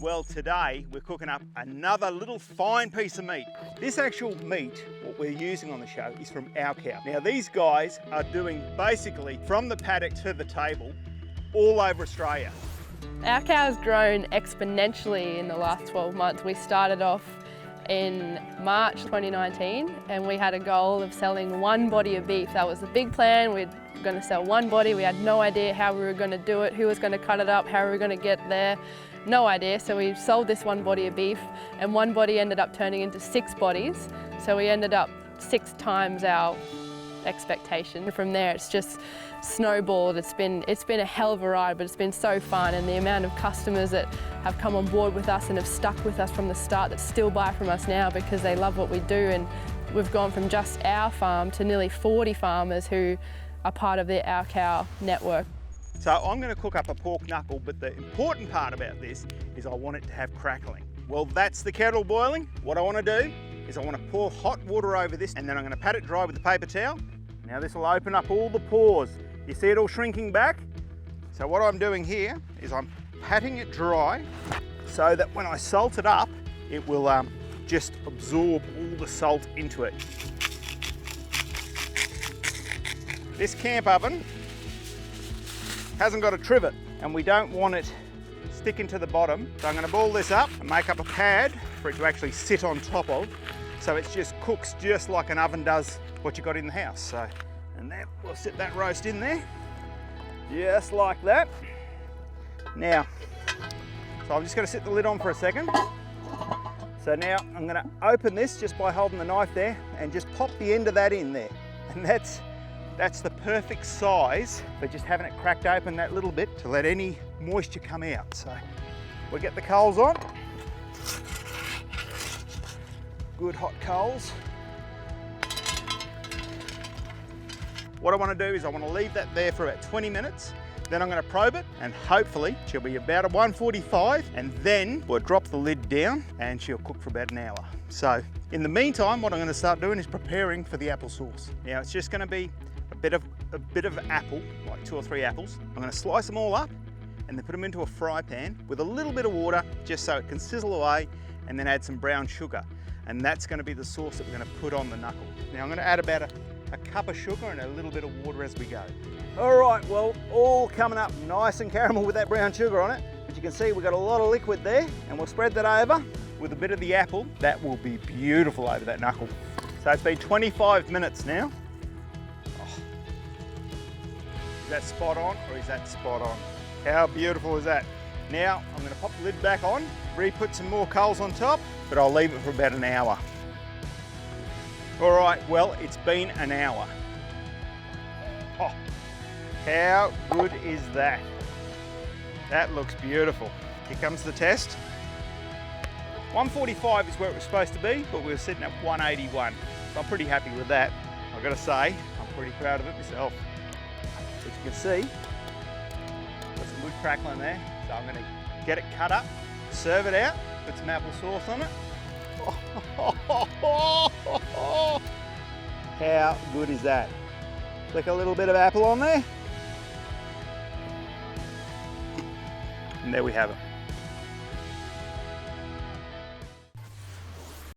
Well, today we're cooking up another little fine piece of meat. This actual meat, what we're using on the show, is from our cow. Now these guys are doing basically from the paddock to the table all over Australia. Our cow's grown exponentially in the last 12 months. We started off in March 2019 and we had a goal of selling one body of beef. That was the big plan. We're going to sell one body. We had no idea how we were going to do it, who was going to cut it up, how we were going to get there. No idea. So we sold this one body of beef and one body ended up turning into 6 bodies. So we ended up 6 times our expectation. From there it's just snowballed. It's been a hell of a ride, but it's been so fun, and the amount of customers that have come on board with us and have stuck with us from the start that still buy from us now because they love what we do. And we've gone from just our farm to nearly 40 farmers who are part of the Our Cow network. So I'm going to cook up a pork knuckle, but the important part about this is I want it to have crackling. Well, that's the kettle boiling. What I want to do is I want to pour hot water over this, and then I'm going to pat it dry with a paper towel. Now this will open up all the pores. You see it all shrinking back? So what I'm doing here is I'm patting it dry so that when I salt it up, it will just absorb all the salt into it. This camp oven hasn't got a trivet and we don't want it sticking to the bottom. So I'm going to ball this up and make up a pad for it to actually sit on top of. So it just cooks just like an oven does what you got in the house. So, and then we'll sit that roast in there, just like that. Now, so I'm just going to sit the lid on for a second. So now I'm going to open this just by holding the knife there and just pop the end of that in there. And that's the perfect size for just having it cracked open that little bit to let any moisture come out. So we'll get the coals on. Good hot coals. What I want to do is I want to leave that there for about 20 minutes. Then I'm going to probe it and hopefully she'll be about a 145, and then we'll drop the lid down and she'll cook for about an hour. So in the meantime, what I'm going to start doing is preparing for the apple sauce. Now it's just going to be a bit of apple, like 2 or 3 apples. I'm going to slice them all up and then put them into a fry pan with a little bit of water just so it can sizzle away, and then add some brown sugar. And that's going to be the sauce that we're going to put on the knuckle. Now I'm going to add about a cup of sugar and a little bit of water as we go. All right, well, all coming up nice and caramel with that brown sugar on it. But you can see we've got a lot of liquid there, and we'll spread that over with a bit of the apple. That will be beautiful over that knuckle. So it's been 25 minutes now. Oh. Is that spot on, or is that spot on? How beautiful is that? Now I'm going to pop the lid back on, re-put some more coals on top, but I'll leave it for about an hour. All right, well, it's been an hour. Oh, how good is that? That looks beautiful. Here comes the test. 145 is where it was supposed to be, but we were sitting at 181. So I'm pretty happy with that. I've got to say, I'm pretty proud of it myself. As you can see, got some good crackling there. So I'm going to get it cut up, serve it out, put some apple sauce on it. How good is that? Flick a little bit of apple on there. And there we have it.